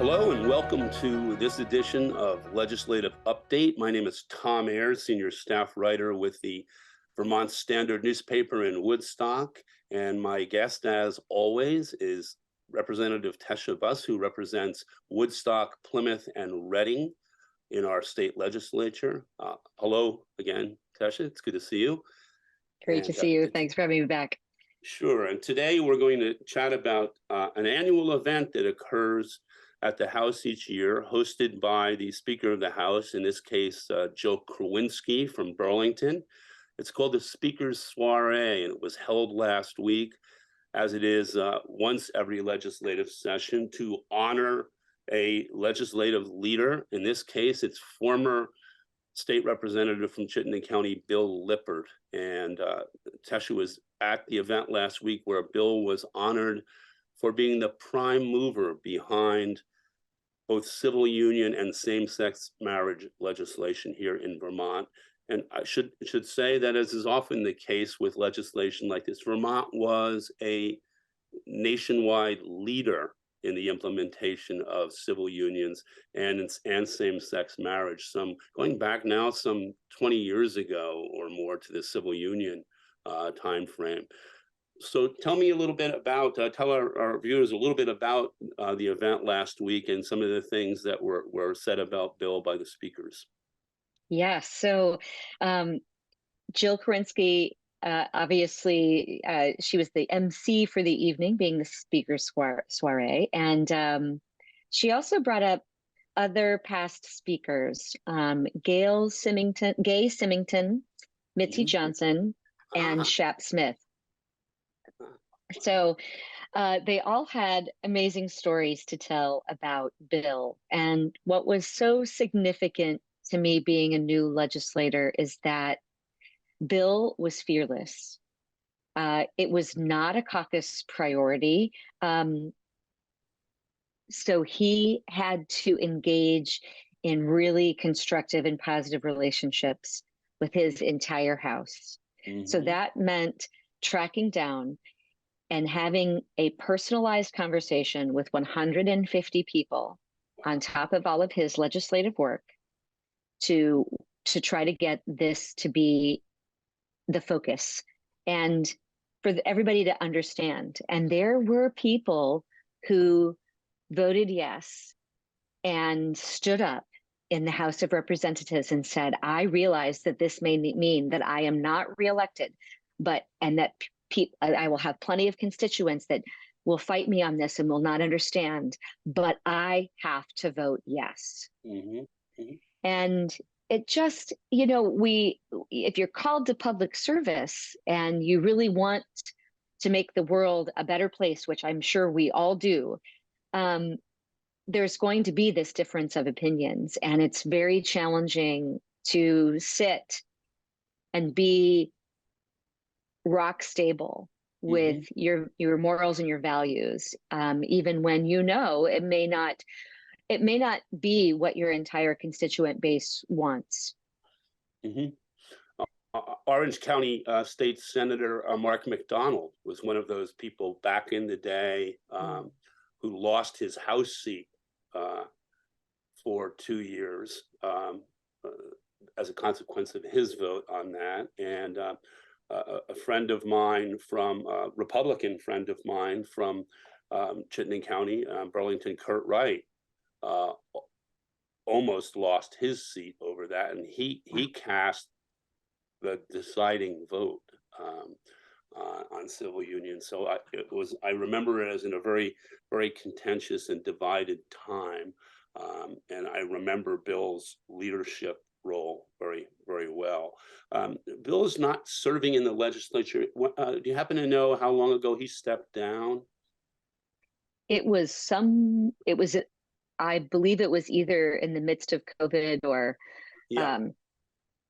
Hello and welcome to this edition of Legislative Update. My name is Tom Ayres, Senior Staff Writer with the Vermont Standard newspaper in Woodstock. And my guest, as always, is Representative Tesha Buss, who represents Woodstock, Plymouth, and Reading in our state legislature. Hello again, Tesha. It's good to see you. Great to see you. Thanks for having me back. Sure. And today we're going to chat about an annual event that occurs at the House each year, hosted by the Speaker of the House, in this case, Jill Krowinski from Burlington. It's called the Speaker's Soiree, and it was held last week, as it is once every legislative session, to honor a legislative leader. In this case, it's former State Representative from Chittenden County, Bill Lippert. And Tesha was at the event last week where Bill was honored for being the prime mover behind both civil union and same-sex marriage legislation here in Vermont. And I should say that, as is often the case with legislation like this, Vermont was a nationwide leader in the implementation of civil unions and same-sex marriage. Going back now some 20 years ago or more to the civil union time frame. So tell me a little bit about, tell our viewers a little bit about the event last week and some of the things that were said about Bill by the speakers. Yes. So Jill Krowinski, obviously, she was the MC for the evening, being the Speaker's soiree. And she also brought up other past speakers, Gay Symington, Mitzi Johnson, and Shap Smith. So they all had amazing stories to tell about Bill. And what was so significant to me being a new legislator is that Bill was fearless. It was not a caucus priority. So he had to engage in really constructive and positive relationships with his entire house. So that meant tracking down and having a personalized conversation with 150 people on top of all of his legislative work to try to get this to be the focus and for everybody to understand. And there were people who voted yes and stood up in the House of Representatives and said, I realize that this may mean that I am not reelected, and that I will have plenty of constituents that will fight me on this and will not understand, but I have to vote yes. And it just, if you're called to public service and you really want to make the world a better place, which I'm sure we all do, there's going to be this difference of opinions, and it's very challenging to sit and be rock stable with your morals and your values, even when it may not be what your entire constituent base wants. Orange County State Senator Mark McDonald was one of those people back in the day who lost his House seat for 2 years as a consequence of his vote on that. And a friend of mine Republican friend of mine from Chittenden County, Burlington, Kurt Wright, almost lost his seat over that. And he cast the deciding vote on civil unions. So I remember it as in a very, very contentious and divided time. And I remember Bill's leadership role very, very well. Bill is not serving in the legislature. Do you happen to know how long ago he stepped down? I believe it was either in the midst of COVID or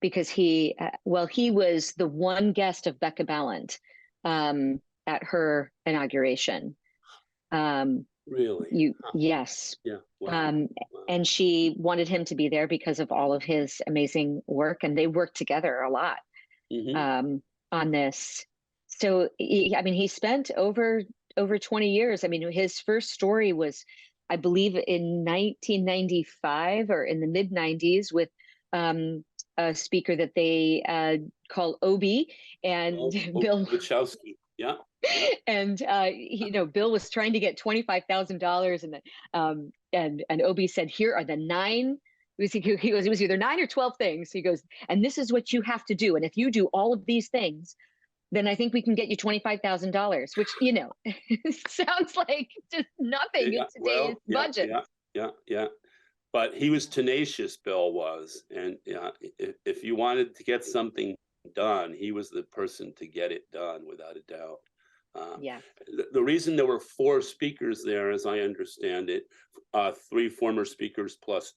because he was the one guest of Becca Ballant at her inauguration. Really? Yes. Yeah. Wow. And she wanted him to be there because of all of his amazing work, and they worked together a lot on this. So he spent over 20 years. I mean, his first story was I believe in 1995 or in the mid 90s with a speaker that they call Obi, and Bill Wachowski. Yeah. Yeah. and Bill was trying to get $25,000, and Obi said, "Here are the nine." It was either 9 or 12 things. He goes, "And this is what you have to do. And if you do all of these things, then I think we can get you $25,000," which, sounds like just nothing in Yeah. today's Well, yeah, budget. yeah, yeah, yeah. But he was tenacious, Bill was. And if you wanted to get something done, he was the person to get it done without a doubt. Yeah. The reason there were 4 speakers there, as I understand it, 3 former speakers plus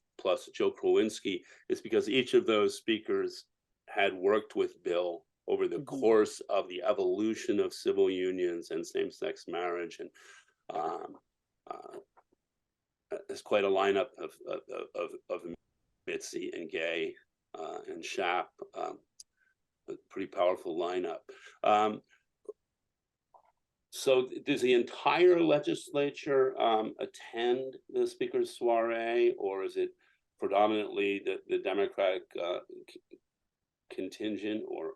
Joe Krawinski, is because each of those speakers had worked with Bill over the course of the evolution of civil unions and same-sex marriage, and there's quite a lineup of Mitzi and Gay and Shap, a pretty powerful lineup. So does the entire legislature attend the speaker's soiree, or is it predominantly the Democratic contingent, or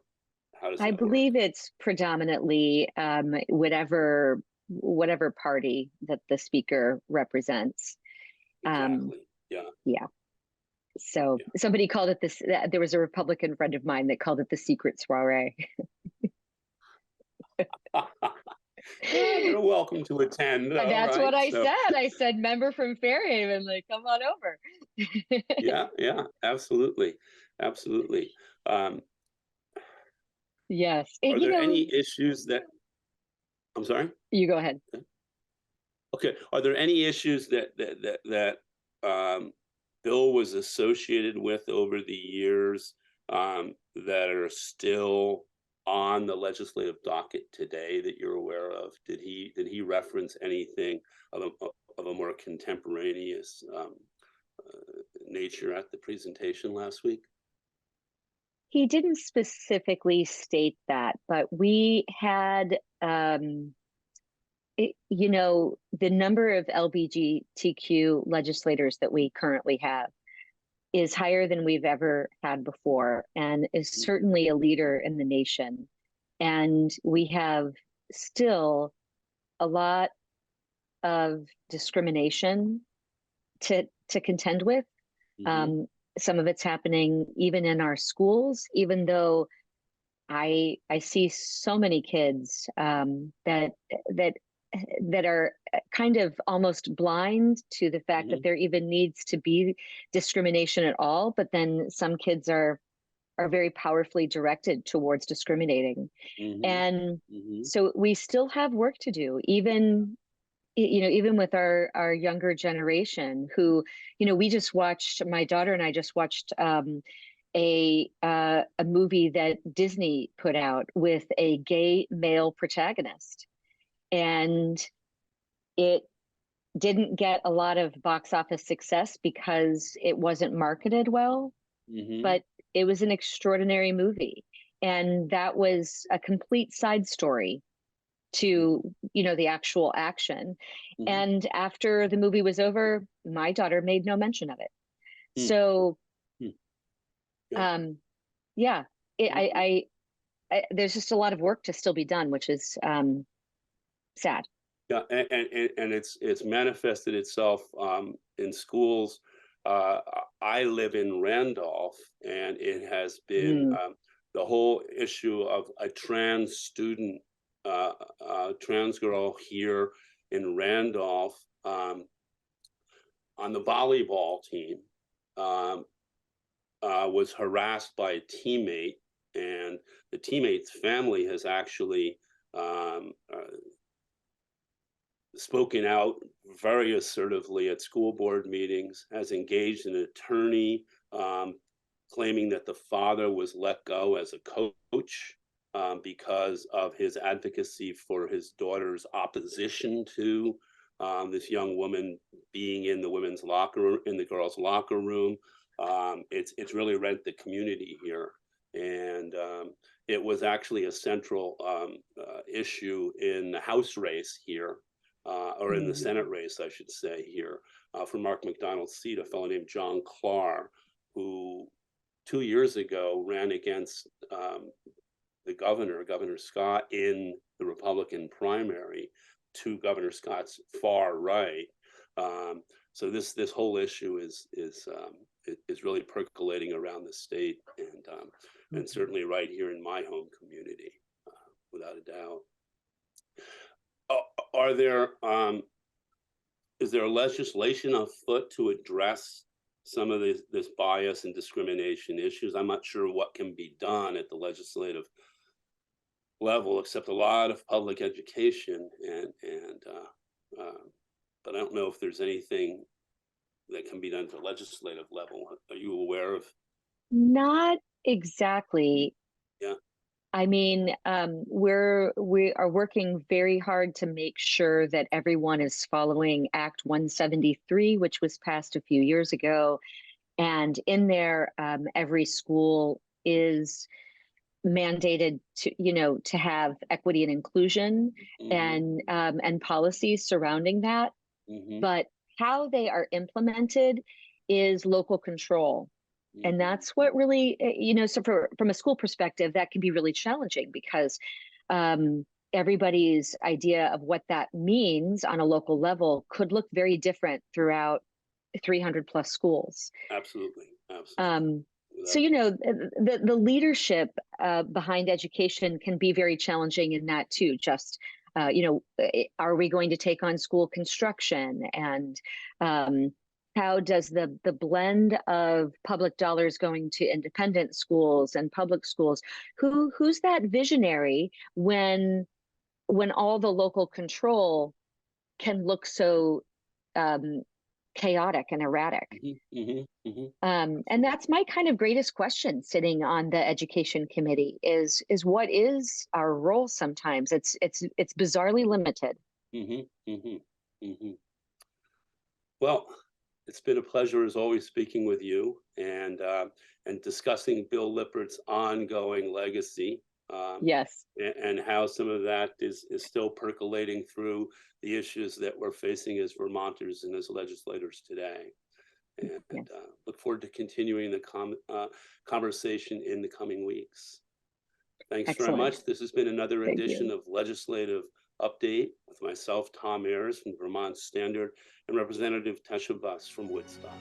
how does I that believe work? it's predominantly whatever party that the speaker represents. Exactly. Yeah. Yeah. So somebody called it this. There was a Republican friend of mine that called it the secret soiree. You're welcome to attend. All That's right. what I So said. I said, member from Fairhaven, like, come on over. yeah, absolutely, absolutely. Yes. Are there any issues that, I'm sorry? You go ahead. Okay. Are there any issues that Bill was associated with over the years that are still on the legislative docket today that you're aware of? Did he reference anything of a more contemporaneous nature at the presentation last week? He didn't specifically state that, but we had, the number of LGBTQ legislators that we currently have is higher than we've ever had before, and is certainly a leader in the nation. And we have still a lot of discrimination to contend with. Some of it's happening even in our schools, even though I see so many kids that are kind of almost blind to the fact that there even needs to be discrimination at all. But then some kids are very powerfully directed towards discriminating. And so we still have work to do, even with our younger generation who, we just watched, my daughter and I just watched a movie that Disney put out with a gay male protagonist. And it didn't get a lot of box office success because it wasn't marketed well, but it was an extraordinary movie. And that was a complete side story to, the actual action. And after the movie was over, my daughter made no mention of it. So, yeah, there's just a lot of work to still be done, which is sad. Yeah, and it's manifested itself in schools. I live in Randolph, and it has been the whole issue of a trans student, trans girl here in Randolph on the volleyball team was harassed by a teammate, and the teammate's family has actually spoken out very assertively at school board meetings, has engaged an attorney claiming that the father was let go as a coach because of his advocacy for his daughter's opposition to this young woman being in the women's locker room, in the girls' locker room. It's really rent the community here. And it was actually a central issue in the House race here or in the Senate race, I should say here, for Mark McDonald's seat, a fellow named John Clark, who 2 years ago ran against the Governor Scott, in the Republican primary to Governor Scott's far right. So this whole issue is really percolating around the state, and certainly right here in my home community, without a doubt. Is there legislation afoot to address some of this bias and discrimination issues? I'm not sure what can be done at the legislative level, except a lot of public education, but I don't know if there's anything that can be done at the legislative level. Are you aware of? Not exactly. Yeah. I mean, we are working very hard to make sure that everyone is following Act 173, which was passed a few years ago. And in there, every school is mandated to have equity and inclusion, and policies surrounding that. But how they are implemented is local control. And that's what really, so from a school perspective, that can be really challenging, because everybody's idea of what that means on a local level could look very different throughout 300 plus schools. Absolutely. So, the leadership behind education can be very challenging in that too. Just, are we going to take on school construction? And how does the blend of public dollars going to independent schools and public schools, who's that visionary when all the local control can look so chaotic and erratic? And that's my kind of greatest question sitting on the education committee is what is our role sometimes? It's bizarrely limited. Well, it's been a pleasure as always speaking with you and discussing Bill Lippert's ongoing legacy. Yes. And how some of that is still percolating through the issues that we're facing as Vermonters and as legislators today. And yes. Look forward to continuing the conversation in the coming weeks. Thanks Excellent. very much. This has been another edition of Legislative Update with myself, Tom Ayres from Vermont Standard, and Representative Tesha Buss from Woodstock.